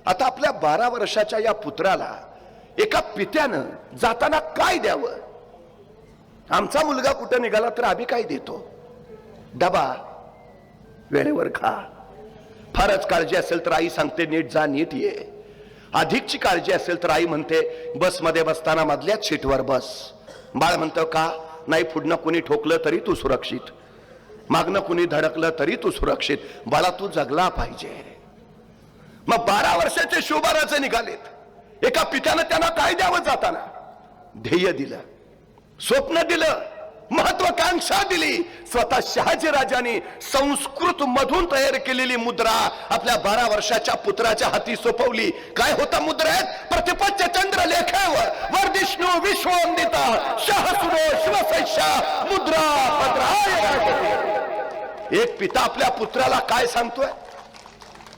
आता आपल्या 12 वर्षाच्या या पुत्राला एका पित्यानं जाताना काय द्यावं? आमचा मुलगा कुठं निघाला तर आम्ही काय देतो? डबा वेळेवर खा, फारच काळजी असेल तर आई सांगते नीट जा नीट ये, अधिकची काळजी असेल तर आई म्हणते बसमध्ये बसताना मधल्याच सीटवर बस. बाळ म्हणतं का नाही, पुढनं कुणी ठोकलं तरी तू सुरक्षित, मागणं कुणी धडकलं तरी तू सुरक्षित, बाळा तू जगला पाहिजे. मग 12 वर्षाचे शिवबाराचे निघालेत. एका पित्यानं त्यांना काय द्यावं जाताना? ध्येय दिलं, स्वप्न दिलं, महत्वाकांक्षा दिली. स्वतः शहाजी राजांनी संस्कृत मधून तयार केलेली मुद्रा आपल्या 12 वर्षाच्या पुत्राच्या हाती सोपवली. काय होता मुद्रेत? प्रतिपच्च चंद्र लेखेवर वर्धिष्णू विश्ववंदिता सहस्रो शिवसैषा मुद्रा भद्राय राजते. एक पिता आपल्या पुत्राला काय सांगतोय?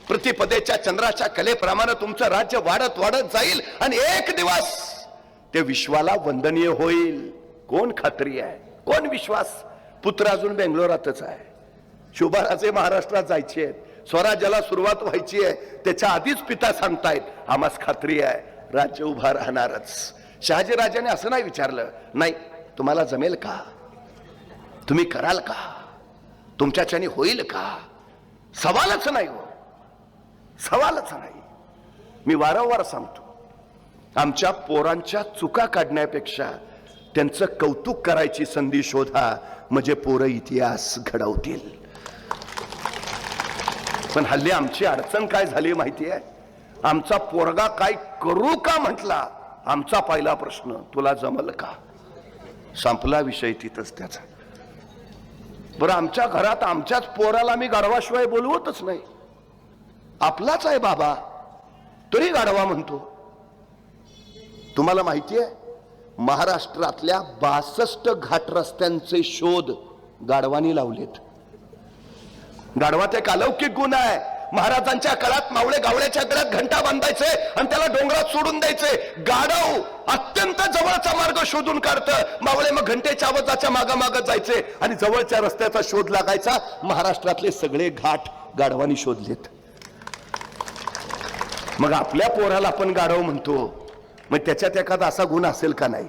प्रतिपदेच्या चंद्राच्या कलेप्रमाणे तुमचं राज्य वाढत वाढत जाईल आणि एक दिवस ते विश्वाला वंदनीय होईल. कोण खात्री आहे, कोण विश्वास? पुत्र अजून बेंगलोरातच आहे. शिवबाराचे महाराष्ट्रात जायचे आहेत, स्वराज्याला सुरुवात व्हायची आहे. त्याच्या आधीच पिता सांगतायत आम्हास खात्री आहे राज्य उभा राहणारच. शहाजी राजाने असं नाही विचारलं, नाही तुम्हाला जमेल का, तुम्ही कराल का, तुमच्याच्याने होईल का? सवालच नाही हो, सवालच नाही. मी वारंवार सांगतो, आमच्या पोरांच्या चुका काढण्यापेक्षा त्यांचं कौतुक करायची संधी शोधा, म्हणजे पोरं इतिहास घडवतील. पण हल्ली आमची अडचण काय झाली माहिती आहे? आमचा पोरगा काय करू का म्हटला, आमचा पहिला प्रश्न तुला जमल का? संपला विषय तिथंच त्याचा. बरं, आमच्या घरात आमच्याच पोराला मी गाढवाशिवाय बोलवतच नाही. आपलाच आहे बाबा तरी गाढवा म्हणतो. तुम्हाला माहिती आहे महाराष्ट्रातल्या 62 घाट रस्त्यांचे शोध गाढवानी लावलेत. गाढवात एक अलौकिक गुण आहे. महाराजांच्या काळात मावळे गावळ्याच्या गळ्यात घंटा बांधायचे आणि त्याला डोंगरात सोडून द्यायचे. गाढव अत्यंत जवळचा मार्ग शोधून काढतं. मावळे मग घंटेच्या आवाजाच्या मागामाग जायचे आणि जवळच्या रस्त्याचा शोध लागायचा. महाराष्ट्रातले सगळे घाट गाढवानी शोधलेत. मग आपल्या पोराला आपण गाढव म्हणतो, मग त्याच्यात एखादा असा गुण असेल का नाही?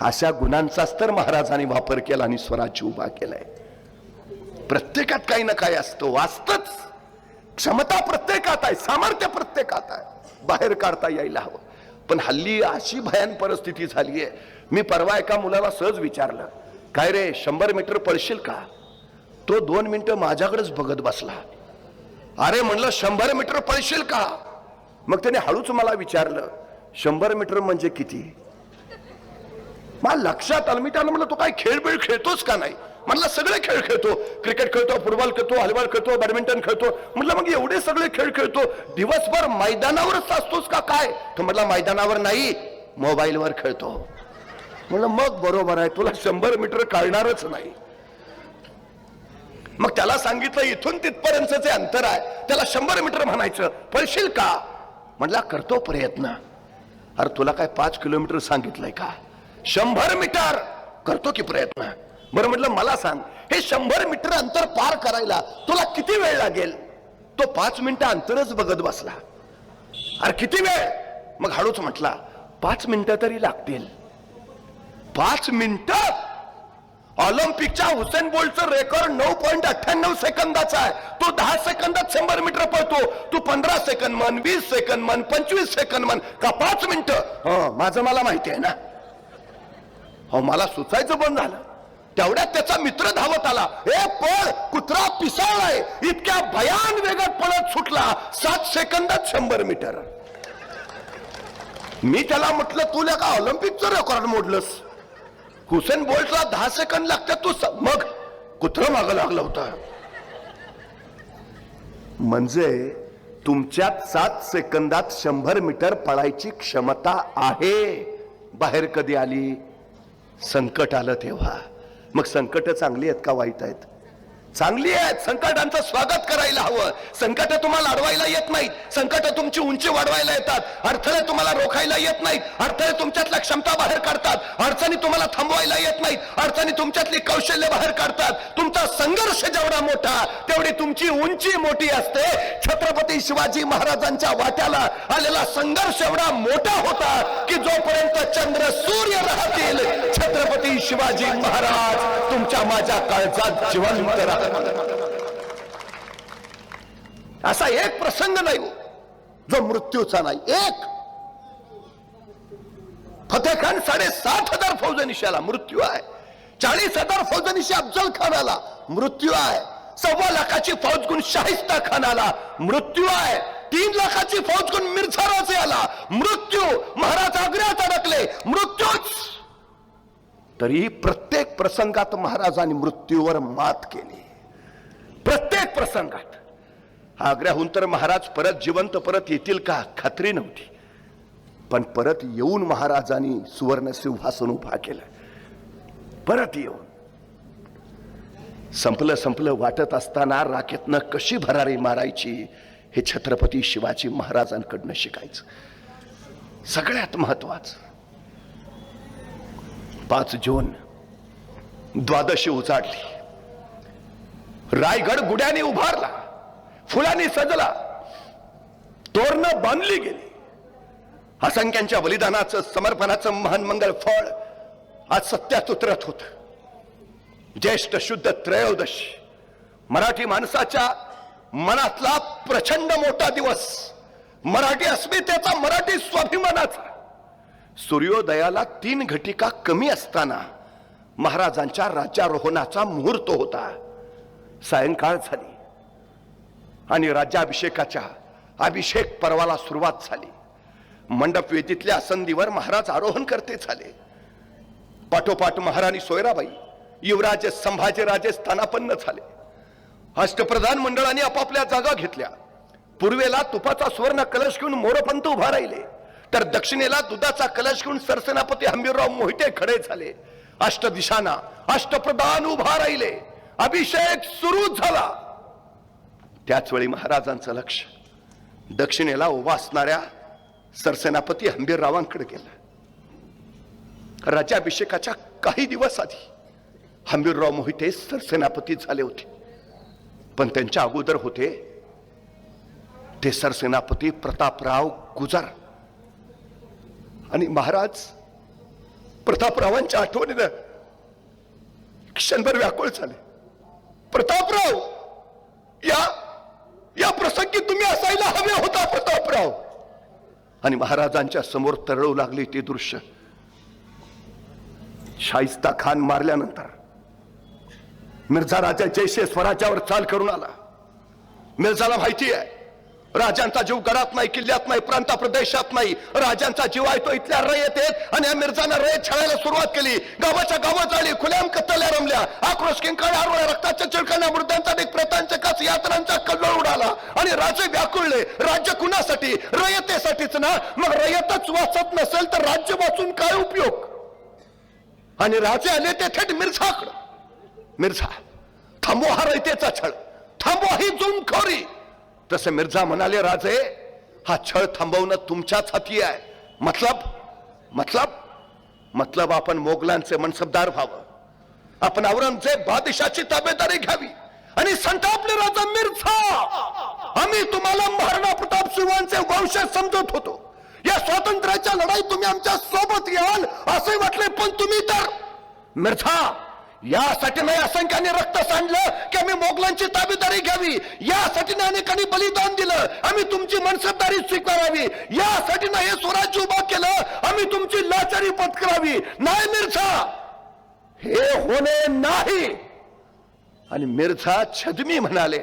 अशा गुणांचाच तर महाराजांनी वापर केला आणि स्वराज्य उभा केलाय. प्रत्येकात काही ना काही असतं, वाचतच. क्षमता प्रत्येकात आहे, सामर्थ्य प्रत्येकात आहे, बाहेर काढता यायला हवं. पण हल्ली अशी भयान परिस्थिती झाली आहे. मी परवा एका मुलाला सहज विचारलं, काय रे 100 मीटर पळशील का? तो 2 मिनिटं माझ्याकडेच बघत बसला. अरे म्हणलं 100 मीटर पळशील का? मग त्याने हळूच मला विचारलं 100 मीटर म्हणजे किती? मला लक्षात आलं. मी त्याला म्हणलं तू काय खेळ बिळ खेळतोस का नाही? म्हणलं सगळे खेळ खेळतो, क्रिकेट खेळतो, फुटबॉल खेळतो, व्हॉलीबॉल खेळतो, बॅडमिंटन खेळतो. म्हटलं मग एवढे सगळे खेळ खेळतो, दिवसभर मैदानावरच असतोस का काय? तो म्हटला मैदानावर नाही, मोबाईलवर खेळतो. म्हणलं मग बरोबर आहे, तुला 100 मीटर काढणारच नाही. मग त्याला सांगितलं इथून तिथपर्यंतचे अंतर आहे, त्याला 100 मीटर म्हणायचं. पळशील का? म्हटला करतो प्रयत्न. अरे तुला काय 5 किलोमीटर सांगितलंय का? 100 मीटर करतो की प्रयत्न. बरं म्हटलं मला सांग, हे 100 मीटर अंतर पार करायला तुला किती वेळ लागेल? तो 5 मिनिटं अंतरच बघत बसला. अरे किती वेळ? मग हळूच म्हटला 5 मिनिटं तरी लागतील. 5 मिनिटं? ऑलिम्पिकच्या हुसेन बोल्टचं रेकॉर्ड 9.98 सेकंदाचा आहे. तो 10 सेकंदात 100 मीटर पळतो. तू 15 सेकंद म्हण, 20 सेकंद म्हण, 25 सेकंद म्हण, का 5 मिनिटं? माझं मला माहिती आहे ना. हो, मला सुचायचं बंद झालं. तेवढ्यात त्याचा मित्र धावत आला. ए पळ, कुत्रा पिसाळलाय. इतक्या भयान वेगात पळत सुटला. 7 सेकंदात 100 मीटर. मी त्याला म्हटलं तुला का ऑलिम्पिकचं रेकॉर्ड मोडलंस? हुसेन बोल्टला 10 सेकंद लागतात, तू मग कुत्रं मागं लागलं होतं. म्हणजे तुमच्यात 7 सेकंदात 100 मीटर पळायची क्षमता आहे. बाहेर कधी आली? संकट आलं तेव्हा. मग संकट चांगली आहेत का वाईट आहेत? चांगली आहेत, संकटांचं स्वागत करायला हवं. संकट तुम्हाला अडवायला येत नाहीत, संकट तुमची उंची वाढवायला येतात. अडथळे तुम्हाला रोखायला येत नाहीत, अडथळे तुमच्यातल्या क्षमता बाहेर काढतात. अडचणी तुम्हाला थांबवायला येत नाहीत, अडचणी तुमच्यातली कौशल्य बाहेर काढतात. तुमचा संघर्ष जेवढा मोठा तेवढी तुमची उंची मोठी असते. छत्रपती शिवाजी महाराजांच्या वाट्याला आलेला संघर्ष एवढा मोठा होता की जोपर्यंत चंद्र सूर्य राहतील छत्रपती शिवाजी महाराज तुमच्या माझ्या काळजात जिवंत राहतील. असा एक प्रसंग नाही हो जो मृत्यूचा नाही. एक फतेखान 60,000 फौजनिशाला मृत्यू आहे. 40,000 फौजनिशी अफजल खानाला मृत्यू आहे. 1.25 लाखाची फौज गुण शाहिस्ता खानाला मृत्यू आहे. 3 लाखाची फौज गुण मिर्झा राजेला मृत्यू. महाराज आग्र्यात अडकले मृत्यूच. तरी प्रत्येक प्रसंगात महाराजांनी मृत्यूवर मात केली. प्रत्येक प्रसंगात. आग्र्याहून तर महाराज परत जिवंत परत येतील का खात्री नव्हती, पण परत येऊन महाराजांनी सुवर्ण सिंहासन उभा केलं. परत येऊन संपलं वाटत असताना राखेतनं कशी भरारी मारायची हे छत्रपती शिवाजी महाराजांकडनं शिकायचं. सगळ्यात महत्वाचं 5 जून द्वादशी उजाडली. रायगड गुड्याने उभारला, फुलांनी सजला, तोरणं बांधली गेली. असंख्यांच्या बलिदानाचं समर्पणाचं महान मंगल फळ आज सत्यात उतरत होत. ज्येष्ठ शुद्ध त्रयोदशी मराठी माणसाच्या मनातला प्रचंड मोठा दिवस, मराठी अस्मितेचा, मराठी स्वाभिमानाचा. सूर्योदयाला 3 घटिका कमी असताना महाराजांच्या राज्यारोहणाचा मुहूर्त होता. सायंकाळ झाली आणि राज्याभिषेकाच्या अभिषेक पर्वाला सुरुवात झाली. मंडप वेदीतल्या आसंदीवर महाराज आरोहण करते झाले. पाठोपाठ महाराणी सोयराबाई, युवराज संभाजीराजे स्थानापन्न झाले. अष्टप्रधान मंडळाने आपापल्या जागा घेतल्या. पूर्वेला तुपाचा सुवर्ण कलश घेऊन मोरपंत उभा राहिले, तर दक्षिणेला दुधाचा कलश घेऊन सरसेनापती हंबीरराव मोहिते खडे झाले. अष्टदिशांना अष्टप्रधान उभा राहिले. अभिषेक सुरू झाला. त्याच वेळी महाराजांचं लक्ष दक्षिणेला उभा असणाऱ्या सरसेनापती हंबीररावांकडे गेलं. राज्याभिषेकाच्या काही दिवस आधी हंबीरराव मोहिते सरसेनापती झाले होते, पण त्यांच्या अगोदर होते ते सरसेनापती प्रतापराव गुजर. आणि महाराज प्रतापरावांच्या आठवणीनं क्षणभर व्याकुळ झाले. प्रतापराव, या प्रसंगी तुम्ही असायला हवे होता प्रतापराव. आणि महाराजांच्या समोर तरळू लागले ते दृश्य. शाहिस्ता खान मारल्यानंतर मिर्झा राजा जैसे स्वराज्यावर चाल करून आला. मिर्झाला माहिती आहे राजांचा जीव गडात नाही, किल्ल्यात नाही, प्रांत प्रदेशात नाही. राजांचा जीव आहे तो इथल्या रयतेत. आणि या मिर्झानं रयत छळायला सुरुवात केली. गावाच्या गावात आली, खुल्याम कत्तल्या रमल्या. आक्रोश किंकाळ्या आरोळ्या, रक्ताच्या चिळकांना, मृतांचा अनेक प्रतांच्या काच, यात्रांचा कल्लोळ उडाला. आणि राजे व्याकुळले. राज्य कुणासाठी? रयतेसाठीच ना. मग रयतच वाचत नसेल तर राज्य वाचून काय उपयोग? आणि राजे आले ते थेट मिर्झाकडं. मिर्झा, थांबवा हा रयतेचा छळ, थांबवा ही जुमखोरी. तसे मिर्झा म्हणाले, राजे हा छळ थांबवणं तुमच्याच हाती आहे. मतलब आपण मोगलांचे मनसबदार व्हावं. आपण औरंगजेब बादशाची ताबेदारी घ्यावी. आणि संतापले राजा मिर्झा, आम्ही तुम्हाला महाराणा प्रताप सिंहांचे वंशज समजत होतो. या स्वातंत्र्याच्या लढाईत तुम्ही आमच्या सोबत याल असे वाटले, पण तुम्ही तर मिर्झा यासाठी नाही असंख्याने रक्त सांडलं की आम्ही मोगलांची ताबेदारी घ्यावी. यासाठी नाही अनेकांनी बलिदान दिलं आम्ही तुमची मनसबदारी स्वीकारावी. यासाठी नाही हे स्वराज्य उभा केलं आम्ही तुमची लाचारी पत्करावी. नाही मिर्झा, हे होणे नाही. आणि मिर्झा छदमी म्हणाले,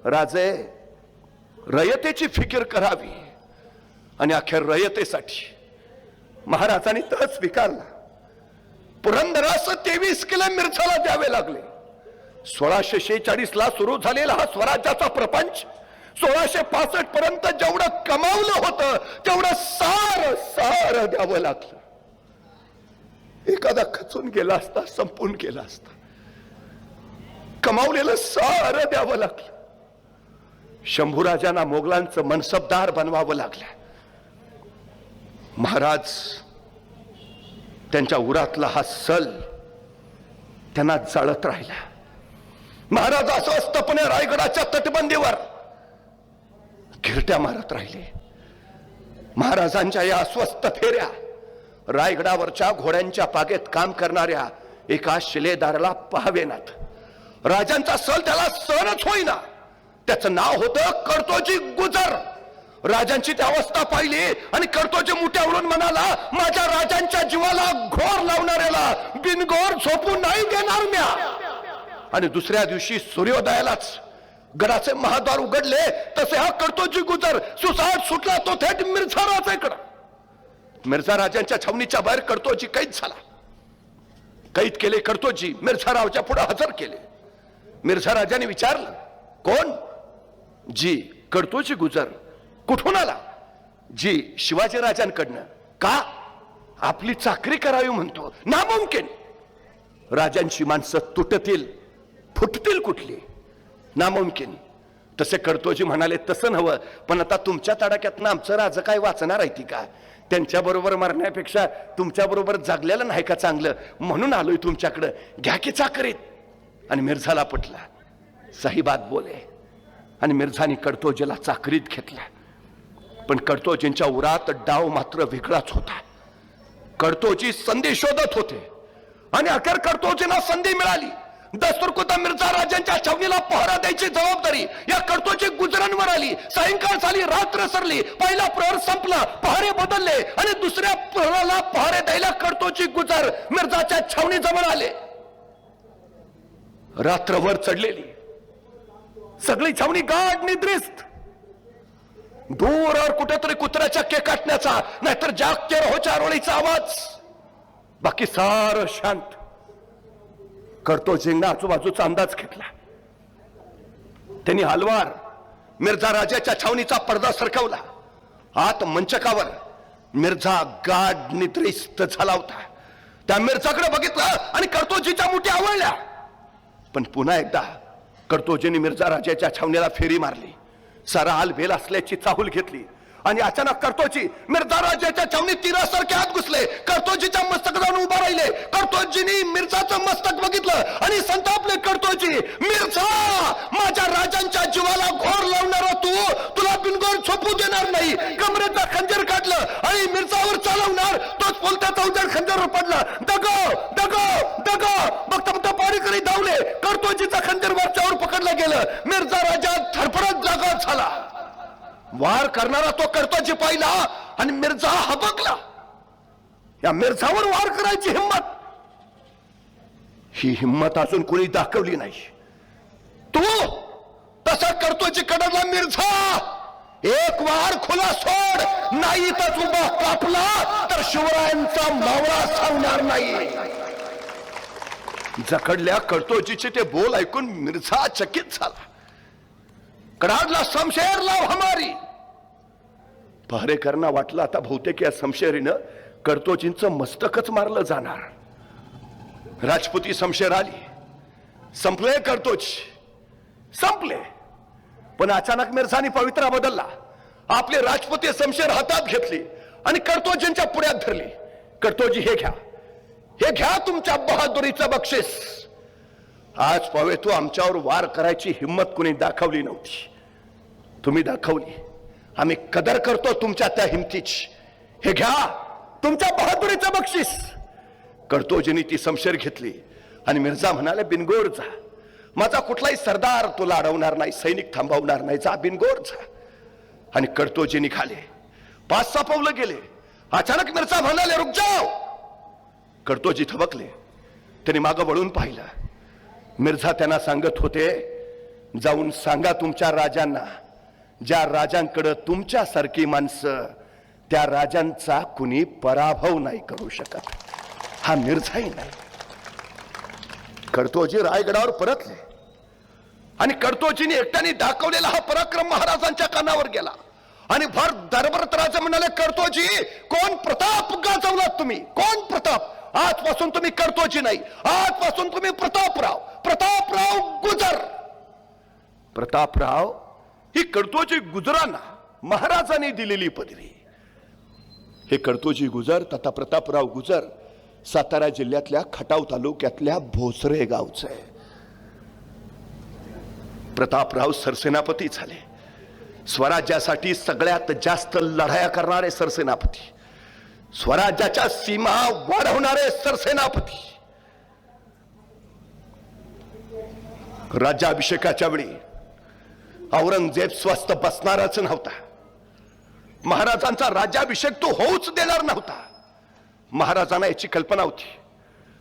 राजे रयतेची फिकीर करावी. आणि अखेर रयतेसाठी महाराजांनी तह स्वीकारला. पुरंदरास 23 किलो मिर्झाला द्यावे लागले. 1646 ला सुरू झालेला हा स्वराज्याचा प्रपंच 1665 पर्यंत जेवढं कमावलं होतं तेवढं सार द्यावं लागलं. एखादा खचून गेला असता, संपून गेला असता. कमावलेलं सारं द्यावं लागलं. शंभूराजांना मोगलांचं मनसबदार बनवावं लागलं. महाराज त्यांच्या उरातला हा सल त्यांना जाळत राहिला. महाराज अस्वस्थपणे रायगडाच्या तटबंदीवर घिरट्या मारत राहिले. महाराजांच्या या अस्वस्थ फेऱ्या रायगडावरच्या घोड्यांच्या पागेत काम करणाऱ्या एका शिलेदाराला पाहावेनात. राजांचा सल त्याला सहनच होईना. त्याचं नाव होतं कर्तोजी गुजर. राजांची ती अवस्था पाहिली आणि कर्तोजी मुठ्यावरून म्हणाला, माझ्या राजांच्या जीवाला घोर लावणाऱ्याला बिनघोर झोपू नाही देणार म्या. आणि दुसऱ्या दिवशी सूर्योदयालाच गडाचे महाद्वार उघडले तसे हा कर्तोजी गुजर सुसाट सुटला तो थेट मिर्झा राजाकडे. मिर्झा राजांच्या छावणीच्या बाहेर कर्तोजी कैद झाला. कैद केले कर्तोजी मिर्झा रावच्या पुढे हजर केले. मिर्झा राजाने विचारलं, कोण? जी कर्तोजी गुजर. कुठून आला? जी शिवाजी राजांकडनं. का? आपली चाकरी करावी म्हणतो. नामुमकिन. राजांची माणसं तुटतील फुटतील कुठली? नामुमकिन. तसे कर्तोजी म्हणाले, तसं नव्हं, पण आता तुमच्या तडाख्यातनं आमचं राजा काय वाचणार आहे ती का? त्यांच्या बरोबर मरण्यापेक्षा तुमच्या बरोबर जगलेलं नाही का चांगलं, म्हणून आलोय तुमच्याकडं, घ्या की चाकरीत. आणि मिर्झाला पटला. सही बात बोले. आणि मिर्झाने कर्तोजीला चाकरीत घेतला. पण कर्तोजींच्या उरात डाव मात्र वेगळाच होता. कर्तोजी संधी शोधत होते आणि अखेर कर्तोजींना संधी मिळाली. दस्तुरखुद्द मिर्झा राजांच्या छावणीला पहरा द्यायची जबाबदारी या कर्तोजी गुजरांवर आली. सायंकाळ झाली, रात्र सरली. पहिला प्रहर संपला, पहारे बदलले आणि दुसऱ्या प्रहराला पहारे द्यायला कर्तोजी गुजर मिर्झाच्या छावणी जवळ आले. रात्रभर चढलेली सगळी छावणी गाढ निद्रिस्त. दूरवर कुठेतरी कुत्र्याच्या केकाटण्याचा नाहीतर जागते रोच्या रोळीचा आवाज. बाकी सारं शांत. कर्तोजींना आजूबाजूचा अंदाज घेतला. त्यांनी हलवार मिर्झा राजाच्या छावणीचा पडदा सरकवला. आत मंचकावर मिर्झा गाढ निद्रिस्त झाला होता. त्या मिर्झाकडे बघितलं आणि कर्तोजीच्या मुठी आवळल्या. पण पुन्हा एकदा कर्तोजींनी मिर्झा राजाच्या छावणीला फेरी मारली. सारा हालबेल असल्याची चाहूल घेतली आणि अचानक कर्तोजी मिर्झा राजाच्या छावणीत तीरासारखे आत घुसले. कर्तोजीच्या मस्तकावर उभा राहिले. कर्तोजींनी मिर्झाचं मस्तक बघितलं आणि संतापले. कर्तोजी, मिर्झा, माझ्या राजांच्या जीवाला घोर लावणारा तू, तुला बिनगोर झोपू देणार नाही. कमरेचा खंजर काढलं आणि मिर्झावर चालवणार तोच पोलत्याचा उजेड खंजरवर पडला. दगो दगो दगो बघता बघता पारीकरी धावले. कर्तोजीचा खंजर वरच्यावर पकडलं गेलं. मिर्झा राजा धडपडत जागा झाला. वार करणारा तो कर्तोजी पाहिला आणि मिर्झा हबकला. या मिर्झावर वार करायची हिम्मत, ही हिम्मत अजून कोणी दाखवली नाही. तू तसा कर्तोजी कडला. मिर्झा, एक वार खुला सोड, नाही तर उभा कापला तर शिवरायांचा मावळा सांगणार नाही. जखडल्या कर्तोजीचे ते बोल ऐकून मिर्झा चकित झाला. कडाडला, शमशेर लाव हमारी. पहरेकरांना वाटलं आता बहुतेक या शमशेरीनं कर्तोजींचं मस्तकच मारलं जाणार. राजपुती शमशेर आली. संपले कर्तोजी, संपले. पण अचानक मिर्झानी पवित्रा बदलला. आपली राजपुती शमशेर हातात घेतली आणि कर्तोजींच्या पुढ्यात धरली. कर्तोजी, हे घ्या, हे घ्या तुमच्या बहादुरीचं बक्षीस. आज पावे तू आमच्यावर वार करायची हिम्मत कुणी दाखवली नव्हती, तुम्ही दाखवली. आम्ही कदर करतो तुमच्या त्या हिमतीची. हे घ्या तुमच्या बहादुरीचं बक्षीस. कर्तोजींनी ती शमशेर घेतली आणि मिर्झा म्हणाले, बिनगोर जा, माझा कुठलाही सरदार तुला अडवणार नाही, सैनिक थांबवणार नाही, जा बिनगोर जा. आणि कर्तोजी निघाले. 5-6 पावलं गेले. अचानक मिर्झा म्हणाले, रुक जाओ. कर्तोजी थबकले. त्यांनी मागं वळून पाहिलं. मिर्झा त्यांना सांगत होते, जाऊन सांगा तुमच्या राजांना, ज्या राजांकडे तुमच्यासारखी माणसं, त्या राजांचा कुणी पराभव नाही करू शकत. हा मिर्झाही नाही. कर्तोजी रायगडावर परतले आणि कर्तोजीने एकट्याने दाखवलेला हा पराक्रम महाराजांच्या कानावर गेला आणि भर दरबारात राजा म्हणाले, कर्तोजी, कोण प्रताप गाजवलात तुम्ही? कोण प्रताप? आजपासून तुम्ही कर्तोजी नाही, आजपासून तुम्ही प्रतापराव. प्रतापराव गुजर. प्रतापराव ही कडतोजी गुजरांना महाराजांनी दिलेली पदवी. हे कडतोजी गुजर तथा प्रतापराव गुजर सातारा जिल्ह्यातल्या खटाव तालुक्यातल्या भोसरे गावचे आहे. प्रतापराव सरसेनापती झाले. स्वराज्यासाठी सगळ्यात जास्त लढाया करणारे सरसेनापती, स्वराज्याच्या सीमा वाढवणारे सरसेनापती. राज्याभिषेकाच्या वेळी औरंगजेब स्वस्थ बसणारच नव्हता. महाराजांचा राज्याभिषेक तो होऊच देणार नव्हता. महाराजांना याची कल्पना होती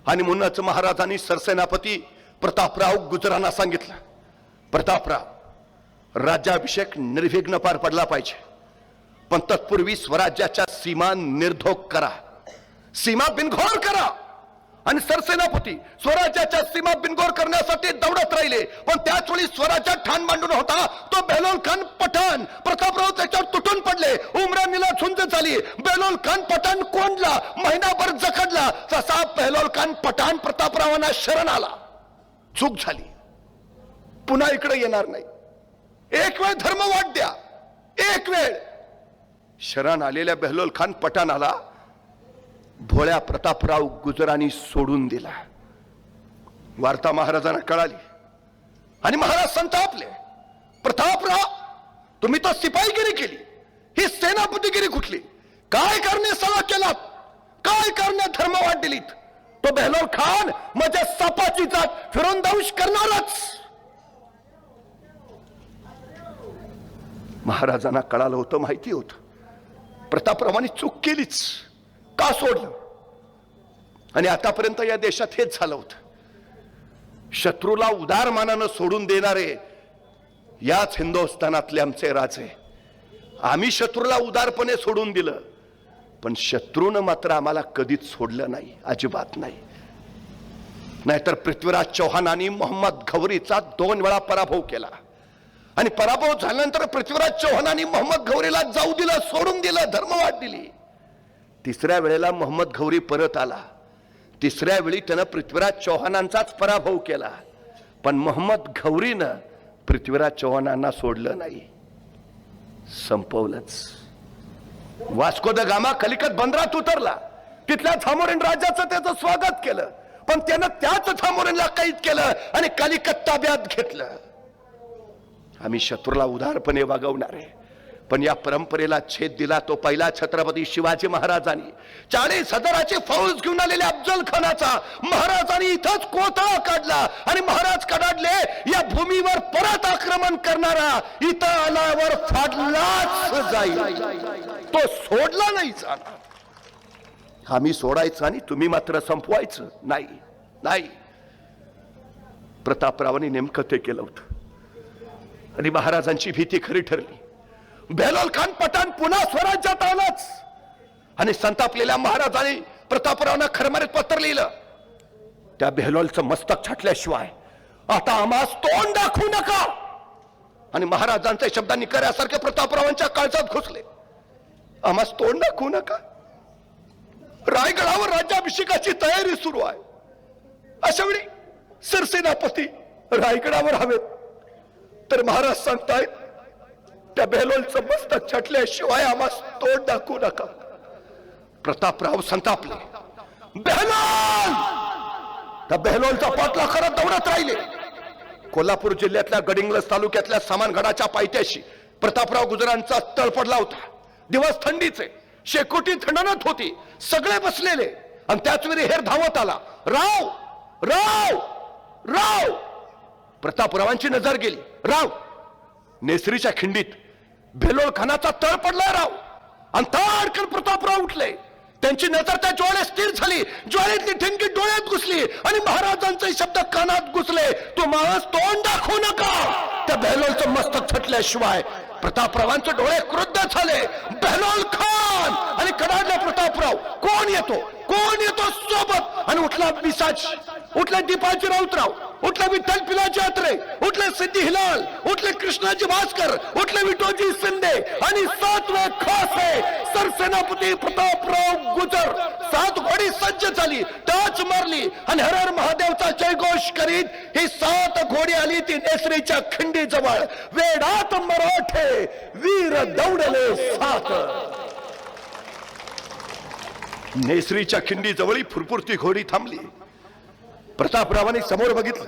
आणि म्हणूनच महाराजांनी सरसेनापती प्रतापराव गुजरांना सांगितलं, प्रतापराव, राज्याभिषेक निर्विघ्न पार पडला पाहिजे, पण तत्पूर्वी स्वराज्याच्या सीमा निर्धोक करा, सीमा बिनघोर करा. आणि सरसेनापती स्वराज्याच्या सीमा बिनघोर करण्यासाठी दौडत राहिले. पण त्याच वेळी स्वराज्यात ठाण मांडून होता तो बेलोल खान पठाण. प्रतापराव त्याच्यावर तुटून पडले. उमराणीला झुंज झाली. बेलोल खान पठाण कोंडला, महिनाभर जखडला. तसा बेलोल खान पठाण प्रतापरावांना शरण आला. चूक झाली, पुन्हा इकडे येणार नाही. एक वेळ धर्म वाट द्या. एक वेळ शरण आलेल्या बेलोल खान पठाणाला भोळ्या प्रतापराव गुजरांनी सोडून दिला. वार्ता महाराजांना कळाली आणि महाराज संतापले. प्रतापराव, तुम्ही तर सिपाहीगिरी केली, ही सेनापतीगिरी कुठली? काय करणे सला केलात? काय करणे धर्म वाट दिलीत? तो बेलोल खान माझ्या सापाची जात फिरून दंश करणारच. महाराजांना कळालं होतं, माहिती होतं, प्रतापरावांनी चूक केलीच. का सोडलं? आणि आतापर्यंत या देशात हेच झालं होतं. शत्रूला उदार मानानं सोडून देणारे याच हिंदुस्थानातले आमचे राजे. आम्ही शत्रूला उदारपणे सोडून दिलं, पण शत्रूनं मात्र आम्हाला कधीच सोडलं नाही, अजिबात नाही. नाहीतर पृथ्वीराज चौहानांनी मोहम्मद घौरीचा 2 वेळा पराभव केला आणि पराभव झाल्यानंतर पृथ्वीराज चौहानांनी मोहम्मद घौरीला जाऊ दिलं, सोडून दिलं, धर्मवाट दिली. तिसऱ्या वेळेला मोहम्मद घौरी परत आला. तिसऱ्या वेळी त्यानं पृथ्वीराज चौहानांचाच पराभव केला, पण मोहम्मद घौरीनं पृथ्वीराज चौहानांना सोडलं नाही, संपवलंच. वास्को द गामा कलिकत बंदरात उतरला. तिथल्या थामोरीन राजाचं त्याचं स्वागत केलं, पण त्यानं त्याच थामोरीनला कैद केलं आणि कलिकत ताब्यात घेतलं. आम्ही शत्रूला उदारपणे वागवणारे, पण या परंपरेला छेद दिला तो पहिला छत्रपती शिवाजी महाराजांनी. 40,000ची फौज घेऊन आलेल्या अफजल खानाचा महाराजांनी इथंच कोथळा काढला आणि महाराज कडाडले, या भूमीवर परत आक्रमण करणारा इथं आल्यावर फाडलाच जाईल, तो सोडला नाही जाणार. आम्ही सोडायचं आणि तुम्ही मात्र संपवायचं नाही. नाही, प्रतापरावांनी नेमकं ते केलं होतं आणि महाराजांची भीती खरी ठरली. बेलोल खान पठाण पुन्हा स्वराज्यात आलाच आणि संतापलेल्या महाराजांनी प्रतापरावांना खरमरीत पत्र लिहिलं, त्या बेलोलचं मस्तक छाटल्याशिवाय आता आम्हास तोंड दाखवू नका. आणि महाराजांच्या शब्दांनी कर्यासारखे प्रतापरावांच्या काळजात घुसले. आम्हास तोंड दाखवू नका. रायगडावर राज्याभिषेकाची तयारी सुरू आहे. अशा वेळी सरसेनापती रायगडावर हवेत, तर महाराज सांगतायत त्या बेलोलचं मस्तक छाटल्याशिवाय आम्हास तोंड दाखवू नका. प्रतापराव संतापले. बेलोल! त्या बेलोलचा पाठला करत दौडत राहिले. कोल्हापूर जिल्ह्यातल्या गडिंग्लज तालुक्यातल्या सामानगडाच्या पायथ्याशी प्रतापराव गुजरांचा तळ पडला होता. दिवस थंडीचे, शेकोटी थंडणत होती, सगळे बसलेले आणि त्याच वेळी हेर धावत आला. राव राव राव! प्रतापरावांची नजर गेली. राव! नेसरीच्या खिंडीत बेलोल खानाचा तळ पडलाय राव. आणि ताडकन प्रतापराव उठले. त्यांची नजर त्या ज्वाळेत स्थिर झाली. ज्वाळेतली ठिणगी डोळ्यात घुसली आणि महाराजांचे शब्द कानात घुसले, तो माणूस तोंड दाखवू नका. त्या बेलोलचं मस्तक छटल्याशिवाय प्रतापरावांचे डोळे क्रुद्ध झाले. बेलोल खान! आणि कडाडला प्रतापराव. कोण येतो, कोण येतो सोबत? आणि उठला पिशाच. उठले दीपाजी राऊतराव, उठले विठ्ठल पिलाजी अत्रे, उठले सिद्धी हिलाल, उठले कृष्णाजी भास्कर, उठले विठोजी शिंदे आणि 7वे खास आहे सरसेनापती प्रतापराव गुजर. 7 घोडी सज्ज झाली, टाच मारली आणि हर हर महादेवचा जयघोष करीत ही 7 घोडी आली ती नेसरीच्या खिंडी जवळ. वेडात मराठे वीर दौडले 7. नेसरीच्या खिंडी जवळी फुरफुरती घोडी थांबली. प्रतापरावांनी समोर बघितलं,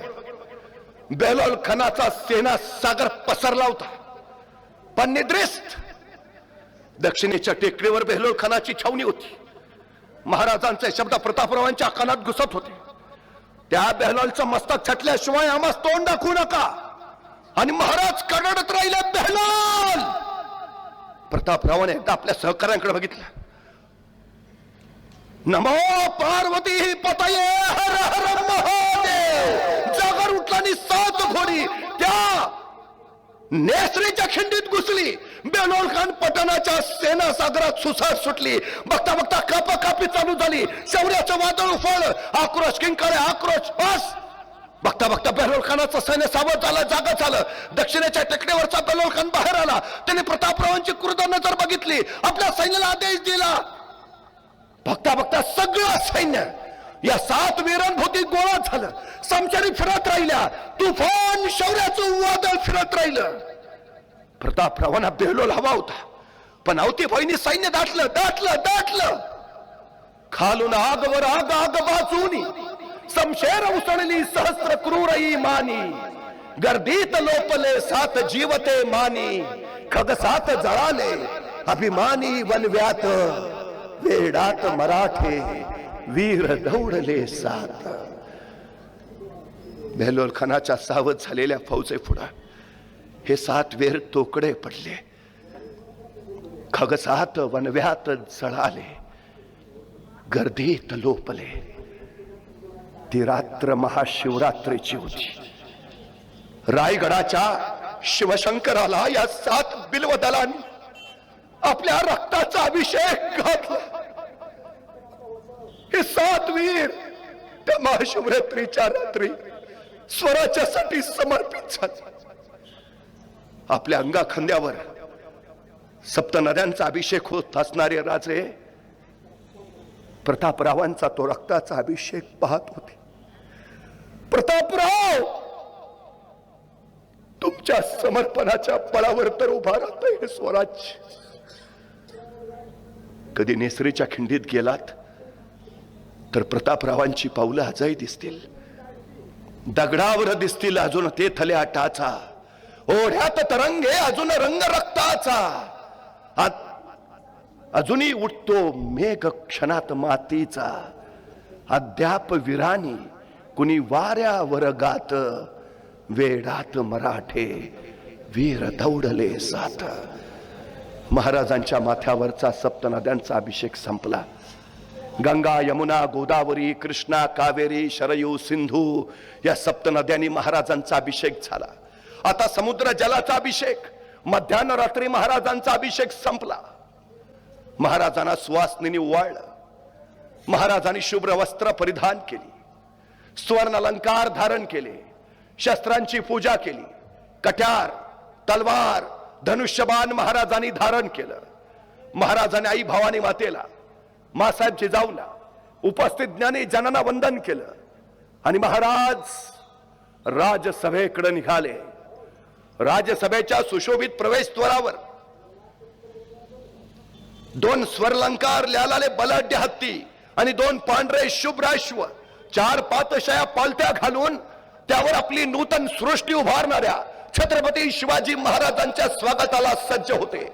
बेलोल खानाचा सेना सागर पसरला होता. पण निद्रिस्त दक्षिणेच्या टेकडीवर बेलोल खानाची छावणी होती. महाराजांचे शब्द प्रतापरावांच्या कानात घुसत होते. त्या बेलोलचं मस्तक छटल्याशिवाय आम्हास तोंड दाखवू नका. आणि महाराज कडकडत राहिले, बेलोल. प्रतापरावाने एकदा आपल्या सहकार्यांकडे बघितलं. नमो पार्वती पतये हर हर महादेव. जागर उठला आणि 7 घोडी त्या नेसरीच्या खिंडीत घुसली. बेलोल खान पटनाच्या सेना सागरात सुसाट सुटली. बघता बघता कापाकापी चालू झाली. शौर्याचं वादळ उफाळलं. आक्रोश किंकाळे, आक्रोश बस. बघता बघता बेलोल खानाचं सैन्य सावध झालं, जागा झालं. दक्षिणेच्या टेकडीवरचा बेलोल खान बाहेर आला. त्याने प्रतापरावांची क्रूर नजर बघितली. आपल्या सैन्याला आदेश दिला. बघता बघता सगळं सैन्य या 7 वीरांभोवती गोळा झालं. समचारी फिरत राहिल्या. तुफान शौर्याचं वादळ फिरत राहिलं. प्रतापरावांना बेलोल हवा होता, पण अवती भैनी सैन्य दाटलं. खालून आगवर आग आग बाजूनी समशेर उसळली सहस्र क्रूरई मानी. गर्दीत लोपले 7 जीवते मानी. खग 7 जळाले अभिमानी वनव्यात. वेडात मराठे वीर दौडले 7. बेलोल खानाच्या सावध झालेल्या फौजे पुढे हे 7 वीर तोकडे पडले. खग 7 वनव्यात जळाले, गर्दीत लोपले. ती रात्र महाशिवरात्रीची होती. रायगडाच्या शिवशंकराला या 7 बिल्वदलांनी आपल्या रक्ताचा अभिषेक घातला. हे 7 वीर त्या महाशिवरात्रीच्या रात्री स्वराज्यासाठी समर्पित झाले. आपल्या अंगाखांद्यावर सप्तनद्यांचा अभिषेक होत असणारे राजे प्रतापरावांचा तो रक्ताचा अभिषेक पाहत होते. प्रतापराव, तुमच्या समर्पणाच्या बळावर तर उभा राहतंय हे स्वराज्य. कधी नेसरीच्या खिंडीत गेलात तर प्रतापरावांची पावलं आजही दिसतील. दगडावर दिसतील अजून ते थल्या टाचा. ओढ्यात तरंगे अजून रंग रक्ताचा. अजूनही उठतो मेघ क्षणात मातीचा. अद्याप वीरानी कुणी वाऱ्यावर गात. वेडात मराठे वीर दौडले 7. महाराजांच्या माथ्यावरचा सप्तनद्यांचा अभिषेक संपला. गंगा, यमुना, गोदावरी, कृष्णा, कावेरी, शरयू, सिंधू या सप्तनद्यांनी महाराजांचा अभिषेक झाला. आता समुद्र जलाचा अभिषेक. मध्यान्ह रात्री महाराजांचा अभिषेक संपला. महाराजांना सुवासनीने ओवाळलं. महाराजांनी शुभ्र वस्त्र परिधान केली. स्वर्ण अलंकार धारण केले. शस्त्रांची पूजा केली. कट्यार, तलवार, धनुष्यबाण महाराजांनी धारण केलं. महाराजांनी आई भवानी मातेला, मासाहेब जिजाऊला, उपस्थित ज्ञानी जनांना वंदन केलं आणि महाराज राजसभेकडे निघाले. राजसभेच्या सुशोभित प्रवेशद्वारावर 2 स्वर्णलंकार ल्यालाले बलाढ्य हत्ती आणि 2 पांढरे शुभ्र अश्व, 4 पातशया पालत्या घालून त्यावर आपली नूतन सृष्टी उभारणाऱ्या छत्रपती शिवाजी महाराजांच्या स्वागताला सज्ज होते.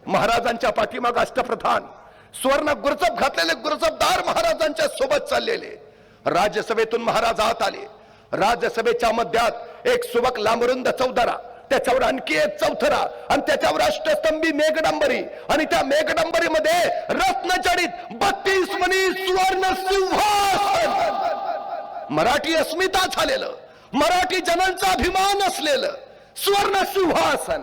महाराजांच्या पाठीमाग अष्टप्रधान स्वर्ण गुरजब घातलेले गुरजबदार महाराजांच्या सोबत चाललेले. राज्यसभेतून महाराज आत आले. राज्यसभेच्या मध्यात एक सुबक लांबरुंद चौदारा, त्याच्यावर आणखी एक चौथरा आणि त्याच्यावर अष्टस्तंभी मेघडंबरी आणि त्या मेघडंबरीमध्ये रत्नजडित 32 मणी सुवर्ण सिंहासन. मराठी अस्मिता झालेलं, मराठी जनांचा अभिमान असलेलं सुवर्ण सिंहासन.